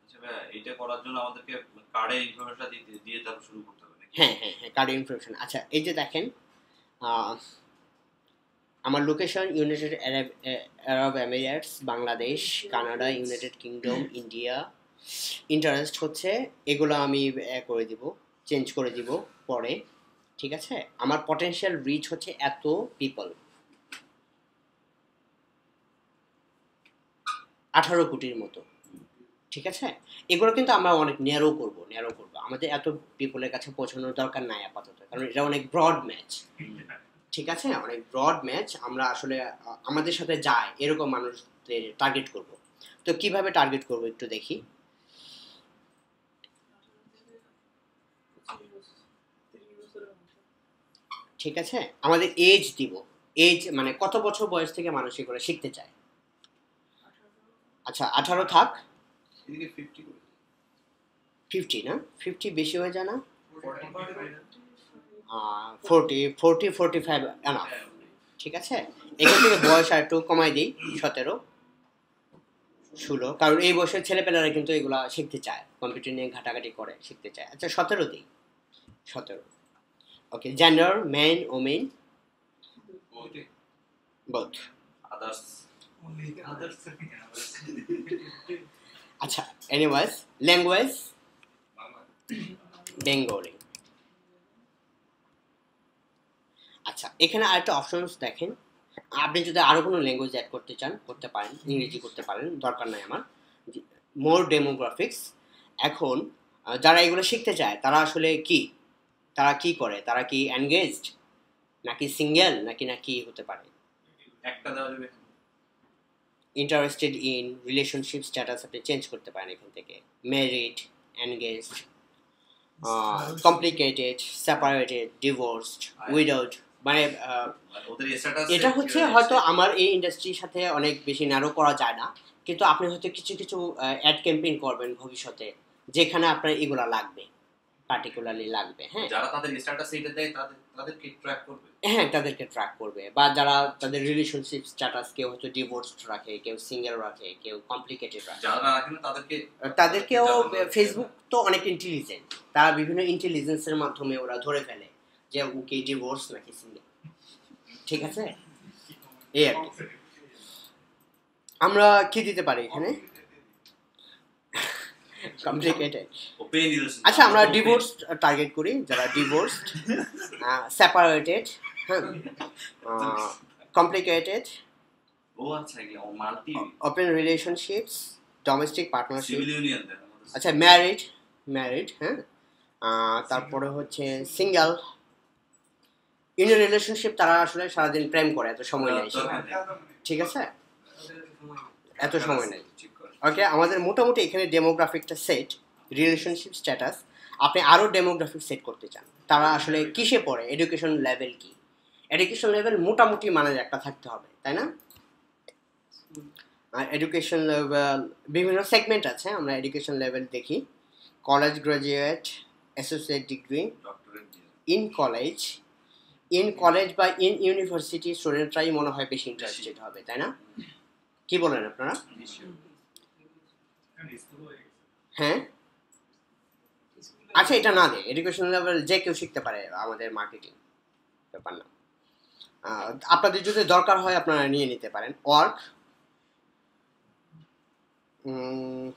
আচ্ছা ভাই, এটা করার জন্য আমাদেরকে কার্ডের ইনফরমেশনটা দিয়ে তারপর শুরু করতে হবে নাকি? হ্যাঁ হ্যাঁ হ্যাঁ, কার্ড ইনফরমেশন। আচ্ছা, এই যে দেখেন আমার লোকেশন ইউনাইটেড আরব Emirates, Bangladesh, Canada, United kingdom, India. Interest হচ্ছে এগুলো আমি করে দিব, চেঞ্জ করে দিব পরে, ঠিক আছে? আমার পটেনশিয়াল রিচ হচ্ছে এত পিপল, 18 কোটির মতো, ঠিক আছে? এগুলো কিন্তু আমরা অনেক ন্যারো করব। আমাদের এত পিপলের কাছে পৌঁছানোর দরকার নাই আপাতত, কারণ এটা অনেক ব্রড ম্যাচ, ঠিক আছে? অনেক ব্রড ম্যাচ। আমরা আসলে আমাদের সাথে যায় এরকম মানুষদের টার্গেট করব। তো কিভাবে টার্গেট করব একটু দেখি। ঠিক আছে, আমাদের এজ দিব। এজ মানে কত বছর বয়স থেকে মানুষ এগুলো শিখতে চায়? আচ্ছা, 18 থাক। এদিকে 50 করে 50 না, 50 বেশি হয়ে যায় না? 40-45 এনাফ, ঠিক আছে? এখান থেকে বয়স আর একটু কমাই দিই, 17-16, কারণ এই বয়সের ছেলেপেলেরা কিন্তু এগুলা শিখতে চায়, কম্পিউটার নিয়ে ঘাটাঘাটি করে শিখতে চায়। আচ্ছা, 17 দিই, 17। Okay, gender men women both. Others আচ্ছা, এনিওয়েজ ল্যাঙ্গুয়েজ বেঙ্গলি। আচ্ছা, এখানে আরেকটা অপশনস দেখেন, আপনি যদি আরো কোনো ল্যাঙ্গুয়েজ অ্যাড করতে চান করতে পারেন, ইংরেজি করতে পারেন, দরকার নাই আমার। মোর ডেমোগ্রাফিক্স। এখন যারা এগুলো শিখতে চায় তারা আসলে তারা কি করে? তারা কি এনগেজড, নাকি সিঙ্গেল, নাকি হতে পারে? একটা দেওয়া যাবে। ইন্টারেস্টেড ইন, রিলেশনশিপ স্ট্যাটাস আপনি চেঞ্জ করতে পারেন এখান থেকে। Married, engaged, complicated, separated, divorced, widowed. মানে ওদের স্ট্যাটাস এটা হচ্ছে হয়তো আমার এই ইন্ডাস্ট্রির সাথে অনেক বেশি ন্যারো করা যায় না, কিন্তু আপনি হয়তো কিছু কিছু অ্যাড ক্যাম্পেইন করবেন ভবিষ্যতে যেখানে আপনার এগুলা লাগবে, পার্টিকুলারলি লাগবে। হ্যাঁ, যারা তাদের স্ট্যাটাস এটা দেয় তাদেরকে ট্র্যাক করবে। হ্যাঁ, তাদেরকে ট্র্যাক করবে। বা যারা তাদের রিলেশনশিপ স্ট্যাটাস, কেউ হয়তো ডিভোর্সড রাখে, কেউ সিঙ্গেল রাখে, কেউ কমপ্লিকেটেড রাখে, যারা রাখে না তাদেরকেও ফেসবুক তো অনেক ইন্টেলিজেন্ট, তারা বিভিন্ন ইন্টেলিজেন্সের মাধ্যমে ওরা ধরে ফেলে যে ওকে ডিভোর্স নাকি সিঙ্গেল, ঠিক আছে? এই আর কি। আমরা কি দিতে পারি এখানে? কমপ্লিকেটেড। আচ্ছা, আমরা ডিভোর্স টার্গেট করি, যারা ডিভোর্সড, সেপারেটেড, হ্যাঁ, কমপ্লিকেটেড, ও আচ্ছা, এগুলো multi open relationships, domestic partnership. Civil union দেন। আচ্ছা, ম্যারিড, হ্যাঁ। তারপরে হচ্ছে সিঙ্গেল। ইন রিলেশনশিপ তারা আসলে সারাদিন প্রেম করে, এত সময় নেই, ঠিক আছে? এত সময় নেই। ওকে, আমাদের মোটামুটি এখানে ডেমোগ্রাফিকটা সেট, রিলেশনশিপ স্ট্যাটাস। আপনি আরও ডেমোগ্রাফিক সেট করতে চান, তারা আসলে কিসে পড়ে, এডুকেশন লেভেল কি, এডুকেশন লেভেল মোটামুটি মানের একটা থাকতে হবে, তাই না? এডুকেশন লেভেল বিভিন্ন সেগমেন্ট আছে, আমরা এডুকেশন লেভেল দেখি। College graduate, associate degree, doctorate in college বা ইন ইউনিভার্সিটি স্টুডেন্টরাই মনে হয় বেশি ইন্টারেস্টেড হবে, তাই না? কি বলেন আপনারা? হ্যাঁ, আচ্ছা এটা না দে, এডুকেশন লেভেল যে কেউ শিখতে পারে আমাদের মার্কেটিং, ব্যাপার না। আপনাদের যদি দরকার হয় আপনারা নিয়ে নিতে পারেন। ওয়ার্ক,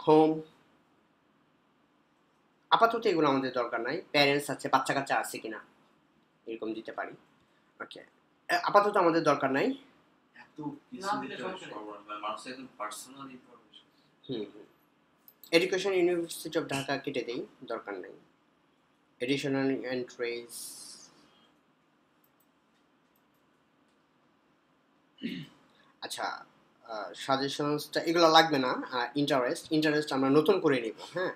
হোম, আপাতত এগুলো আমাদের দরকার নাই। প্যারেন্টস আছে, বাচ্চা কাচ্চা আছে কিনা এরকম দিতে পারি। ওকে, আপাতত আমাদের দরকার নাই। এত কিছু দিতে মানুষ একদম personal information. Education university of Dhaka কেটে দেই, দরকার নাই। এডিশনাল এন্ট্রিজ, আচ্ছা সাজেশনসটা এগুলো লাগবে না। ইন্টারেস্ট আমরা নতুন করে নিব। হ্যাঁ,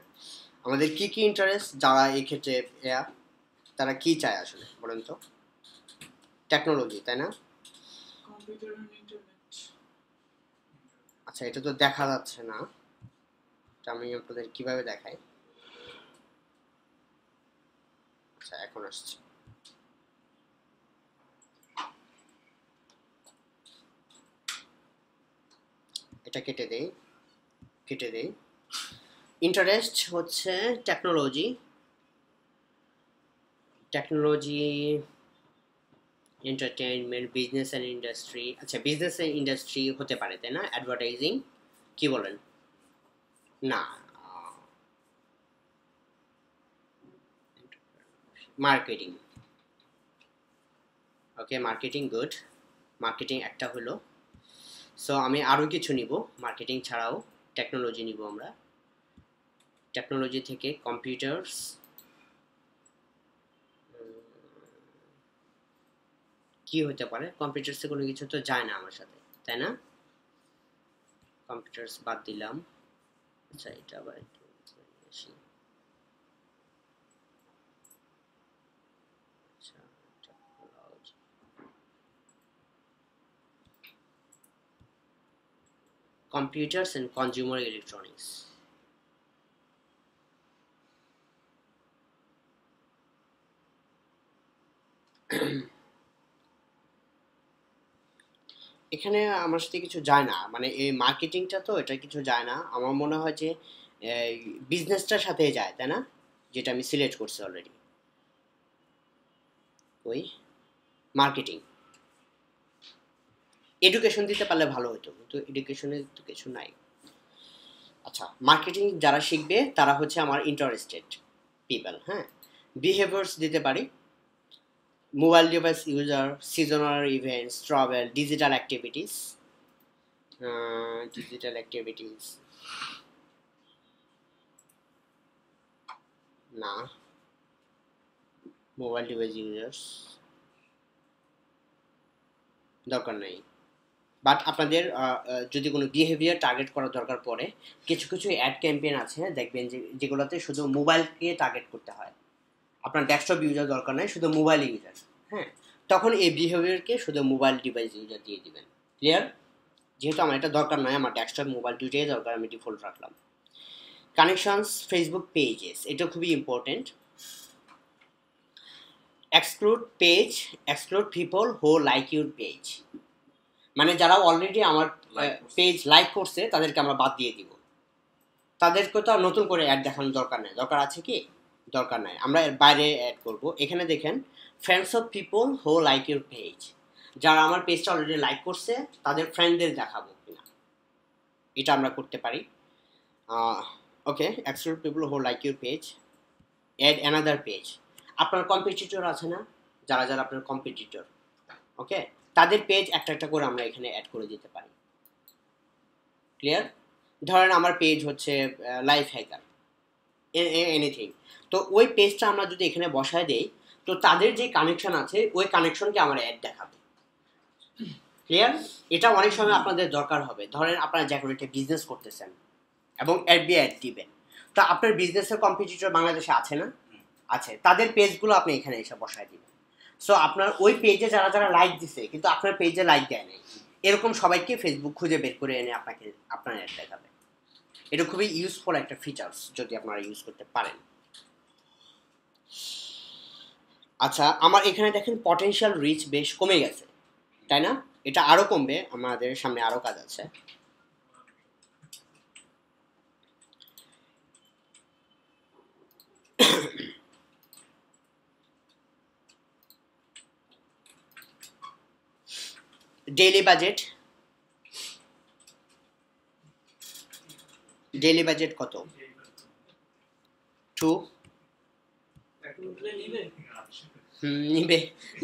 আমাদের কি কি ইন্টারেস্ট, যারা এই ক্ষেত্রে তারা কি চায় আসলে বলেন তো? টেকনোলজি, তাই না? Computer and internet. আচ্ছা এটা তো দেখা যাচ্ছে না, আমি আপনাদের কিভাবে দেখাই। আচ্ছা এখন আসছে। এটা কেটে দেই। ইন্টারেস্ট হচ্ছে technology, entertainment, business and industry. আচ্ছা বিজনেস অ্যান্ড ইন্ডাস্ট্রি হতে পারে, তাই না? অ্যাডভার্টাইজিং, কি বলেন? না, মার্কেটিং। ওকে, মার্কেটিং গুড, মার্কেটিং একটা হলো। সো আমি আরও কিছু নিব, মার্কেটিং ছাড়াও টেকনোলজি নিব আমরা। টেকনোলজি থেকে কম্পিউটার্স, কি হতে পারে? কম্পিউটার্সে কোনো কিছু তো যায় না আমার সাথে, তাই না? কম্পিউটার্স বাদ দিলাম। আচ্ছা এটা আবার একটু বেশি। আচ্ছা technology, computers and consumer electronics. এখানে আমার সাথে কিছু যায় না, মানে এই মার্কেটিংটা তো এটা কিছু যায় না। আমার মনে হয় যে বিজনেসটার সাথে যায়, তাই না? যেটা আমি সিলেক্ট করছি অলরেডি। ওই মার্কেটিং, এডুকেশন দিতে পারলে ভালো হতো, কিন্তু এডুকেশনে তো কিছু নাই। আচ্ছা মার্কেটিং যারা শিখবে তারা হচ্ছে আমার ইন্টারেস্টেড পিপল। হ্যাঁ, বিহেভিয়ার্স দিতে পারি, mobile device user, seasonal events, travel, digital activities. না, মোবাইল ডিভাইস ইউজার্স দরকার নেই। বাট আপনাদের যদি কোনো বিহেভিয়ার টার্গেট করার দরকার পড়ে, কিছু কিছু অ্যাড ক্যাম্পেইন আছে দেখবেন যেগুলোতে শুধু মোবাইলকে টার্গেট করতে হয়। আপনার ডেস্কটপ ইউজার দরকার নাই, শুধু মোবাইল ইউজার। হ্যাঁ, তখন এই বিহেভিয়ারকে শুধু মোবাইল ডিভাইস ইউজার দিয়ে দিবেন। ক্লিয়ার? যেহেতু আমার এটা দরকার নয়, আমার ডেস্কটপ মোবাইল দুইটাই দরকার, আমি ডিফল্ট রাখলাম। কানেকশনস, ফেসবুক পেজেস, এটা খুবই important. Exclude people who like your page, মানে যারা অলরেডি আমার পেজ লাইক করছে তাদেরকে আমরা বাদ দিয়ে দিব। তাদেরকে তো আর নতুন করে অ্যাড দেখানোর দরকার নেই। দরকার আছে কি? দরকার নাই, আমরা এর বাইরে অ্যাড করব। এখানে দেখেন friends of people who like your page, যারা আমার পেজটা অলরেডি লাইক করছে তাদের ফ্রেন্ডদের দেখাবো কিনা, এটা আমরা করতে পারি। Okay, exclude people who like your page, add another page. আপনার কম্পিটিটর আছে না, যারা যারা আপনার কম্পিটিটর, ওকে, তাদের পেজ একটা একটা করে আমরা এখানে অ্যাড করে দিতে পারি। ক্লিয়ার? ধরেন আমার পেজ হচ্ছে লাইফ হ্যাকার, এনিথিং, তো ওই পেজটা আমরা যদি এখানে বসায় দেই তো তাদের যে কানেকশন আছে ওই কানেকশনকে আমার অ্যাড দেখাবে। ক্লিয়ার? এটা অনেক সময় আপনাদের দরকার হবে। ধরেন আপনারা যে কোনো একটা বিজনেস করতেছেন এবং অ্যাড দিবেন, তো আপনার বিজনেসের কম্পিটিটর বাংলাদেশে আছে না? আছে, তাদের পেজগুলো আপনি এখানে এসে বসায় দিবেন। সো আপনার ওই পেজে যারা যারা লাইক দিছে কিন্তু আপনার পেজে লাইক দেয় নাই, এরকম সবাইকে ফেসবুক খুঁজে বের করে এনে আপনাকে আপনার অ্যাড দেখাবে। এটা খুবই ইউজফুল একটা ফিচার্স যদি আপনারা ইউজ করতে পারেন। আচ্ছা, আমার এখানে দেখেন পটেনশিয়াল রিচ বেশ কমে গেছে, তাই না? এটা আরো কমবে, আমাদের সামনে আরো কাজ আছে। ডেইলি বাজেট, ডেইলি বাজেট কত? 2 নিবে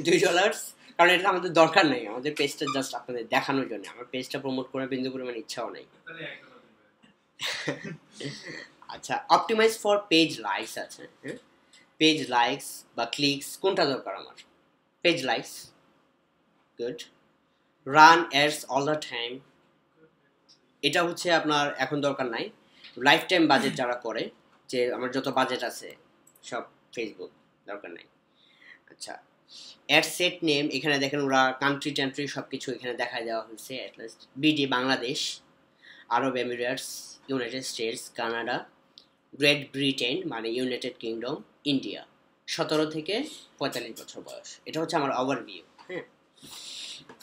$2, কারণ এটা আমাদের দরকার নাই, আমাদের পেজটা জাস্ট আপনাদের দেখানোর জন্য। আমার পেজটা প্রমোট করার বিন্দু পরিমাণ ইচ্ছাও নাই। আচ্ছা, অপটিমাইজ ফর পেজ লাইকস আছে, হ্যাঁ? পেজ লাইকস বা ক্লিকস কোনটা দরকার আমার? Page likes, good. Run ads all the time, এটা হচ্ছে আপনার এখন দরকার নাই। লাইফ টাইম বাজেট যারা করে, যে আমার যত বাজেট আছে সব ফেসবুক, দরকার নাই। আচ্ছা, অ্যাড সেট নেম, এখানে দেখেন ওরা কান্ট্রি টান্ট্রি সব কিছু এখানে দেখা দেওয়া হয়েছে। অ্যাটলিস্ট বিডি বাংলাদেশ, আরব Emirates, United states, Canada, great Britain মানে ইউনাইটেড কিংডম, ইন্ডিয়া, 17 থেকে 45 বছর বয়স। এটা হচ্ছে আমার ওভারভিউ, হ্যাঁ।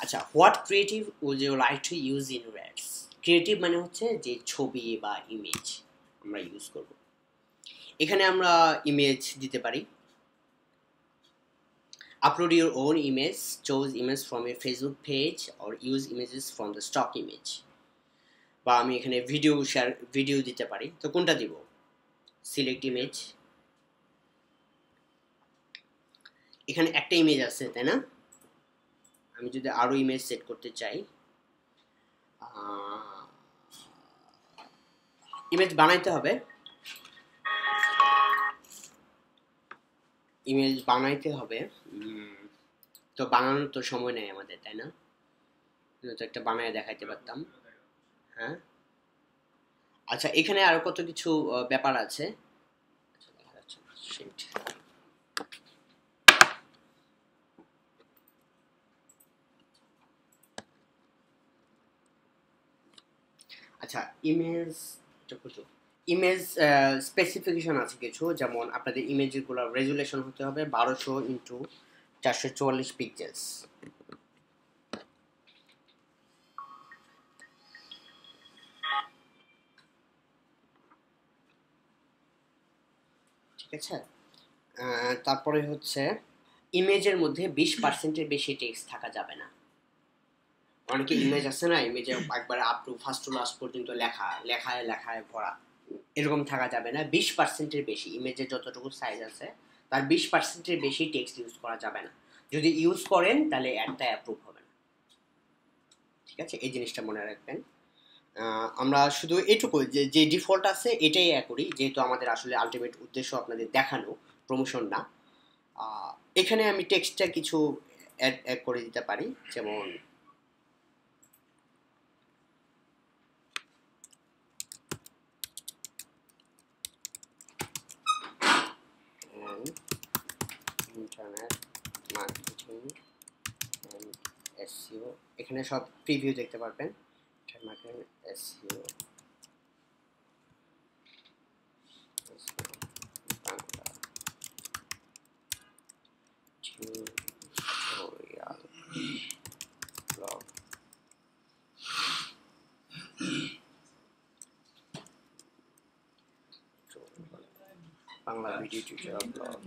আচ্ছা, what creative would you like to use in your ads? Creative মানে হচ্ছে যে ছবি বা ইমেজ আমরা ইউজ করব। এখানে আমরা ইমেজ দিতে পারি। Upload your own image, choose image from your Facebook page or use images from the stock image. বা আমি এখানে ভিডিও দিতে পারি, তো কোনটা দিব? সিলেক্ট ইমেজ, এখানে একটা ইমেজ আছে তাই না? আমি যদি আরো ইমেজ সেট করতে চাই, ইমেজ বানাইতে হবে, ইমেজ বানাইতে হবে। তো বানানোর তো সময় নেই আমাদের, তাই না? তো একটা বানায় দেখাইতে পারতাম, হ্যাঁ। আচ্ছা, এখানে আরো কত কিছু ব্যাপার আছে। আচ্ছা, ইমেজ স্পেসিফিকেশন আছে কিছু, যেমন আপনাদের ইমেজগুলো রেজুলেশন হতে হবে 1200x444 পিক্সেলস। ঠিক আছে। তারপরে হচ্ছে ইমেজের মধ্যে 20%-এর বেশি টেক্সট থাকা যাবে না। অনেকে ইমেজ আছে না, ইমেজে একবার up to first to last পর্যন্ত লেখায় ভরা, এরকম থাকা যাবে না। 20%-এর বেশি, ইমেজের যতটুকু সাইজ আছে তার 20%-এর বেশি টেক্সট ইউজ করা যাবে না। যদি ইউজ করেন তাহলে অ্যাডটা অ্যাপ্রুভ হবে না। ঠিক আছে, এই জিনিসটা মনে রাখবেন। আমরা শুধু এটুকু যে ডিফল্ট আছে এটাই করি, যেহেতু আমাদের আসলে আলটিমেট উদ্দেশ্য আপনাদের দেখানো, প্রমোশন না। এখানে আমি টেক্সটটা কিছু অ্যাড করে দিতে পারি, যেমন ইন্টারনেট মার্কেটিং এন্ড এসইও, এখানে সব প্রিভিউ দেখতে পারবেন। Marketing SEO Bangla tutorial blog, Bangla video tutorial blog,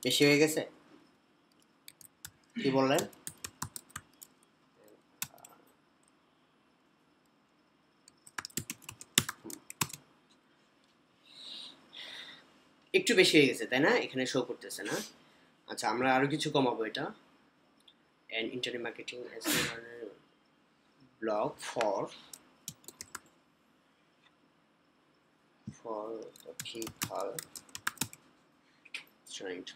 বেশি হয়ে গেছে? কি বললেন? একটু বেশি হয়ে গেছে তাই না? এখানে শো করতেছে না। আচ্ছা, আমরা আরো কিছু কমাবো এটা। and internet marketing as a blog for the people trying to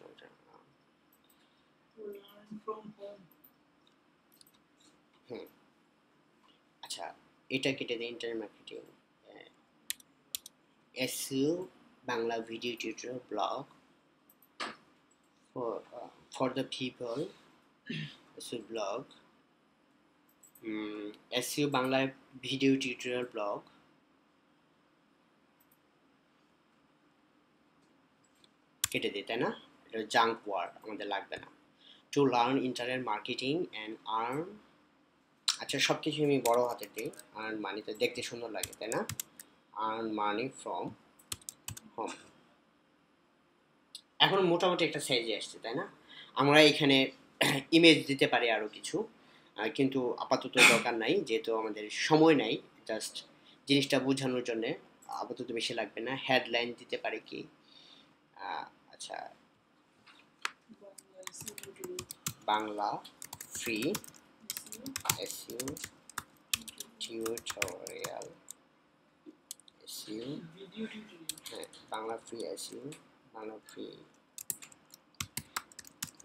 Learn from home. আচ্ছা, এটা কেটে দিই, internet marketing, SEO Bangla video tutorial blog for the people, SEO blog, SEO Bangla video tutorial blog, কেটে দিই, তাই না? এটা জাঙ্ক ওয়ার্ড, আমাদের লাগবে না। To learn internet marketing and earn, আচ্ছা সব কিছু আমি বড় হাতে দিই, আর্ন মানি তো দেখতে সুন্দর লাগে, তাই না? Earn money from home. এখন মোটামুটি একটা সাইজে আসছে, তাই না? আমরা এখানে ইমেজ দিতে পারি আরও কিছু, কিন্তু আপাতত দরকার নাই, যেহেতু আমাদের সময় নাই, জাস্ট জিনিসটা বোঝানোর জন্য আপাতত বেশি লাগবে না। হেডলাইন দিতে পারি কি, আচ্ছা Bangla SEO tutorial. Bangla free SEO SEO tutorial, SEO, video tutorial. হ্যাঁ Bangla free SEO, Bangla free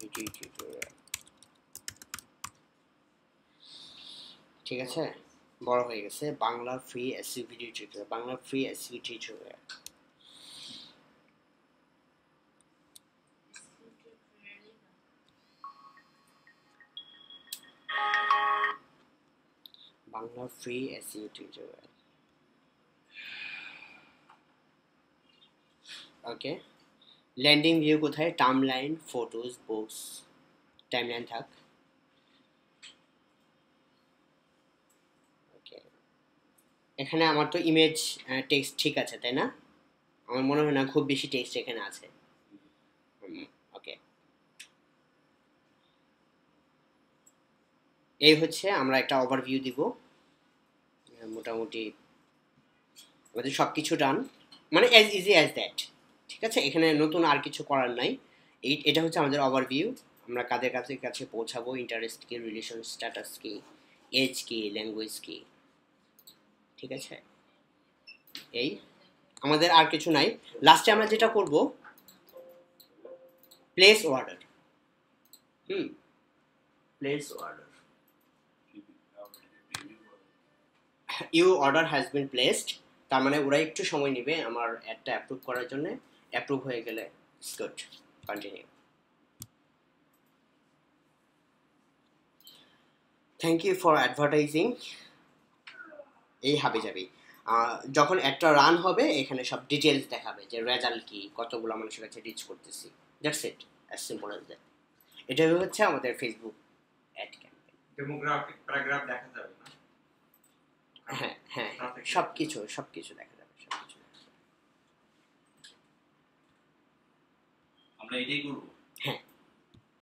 video tutorial, ঠিক আছে, বড় হয়ে গেছে। Bangla free SEO video tutorial, Bangla free SEO tutorial, Bangla free SEO tutorial. Okay, landing view কোথায়? টাইমলাইন, ফটোজ, বুকস, টাইমলাইন থাক। Okay, এখানে আমার তো ইমেজ টেক্সট ঠিক আছে, তাই না? আমার মনে হয় না খুব বেশি টেক্সট এখানে আছে। ওকে, এই হচ্ছে আমরা একটা ওভারভিউ দিব, মোটামুটি আমাদের সব কিছু ডান, মানে অ্যাজ ইজি অ্যাজ দ্যাট, ঠিক আছে? এখানে নতুন আর কিছু করার নাই। এটা হচ্ছে আমাদের ওভারভিউ। আমরা কাদের কাছে পৌঁছাবো, ইন্টারেস্ট কি, রিলেশন স্ট্যাটাস কি, এজ কি, ল্যাঙ্গুয়েজ কি, ঠিক আছে? এই আমাদের আর কিছু নাই। লাস্টে আমরা যেটা করব, place order. Place order, you order has been placed, তার মানে ওরা একটু সময় নেবে আমার অ্যাডটা অ্যাপ্রুভ করার জন্য। অ্যাপ্রুভ হয়ে গেলে good, continue. Thank you for advertising. এই হাবি যাবি, যখন একটা রান হবে এখানে সব ডিটেলস দেখাবে, যে রেজাল্ট কি, কতগুলো মানুষের কাছে রিচ করতেছি। That's it, as simple as that. এটাই হচ্ছে আমাদের Facebook ad campaign. Demographic paragraph দেখা যাবে না? হ্যাঁ হ্যাঁ, সব কিছু দেখা যাবে, সব কিছু। আমরা এটাই করবো। হ্যাঁ।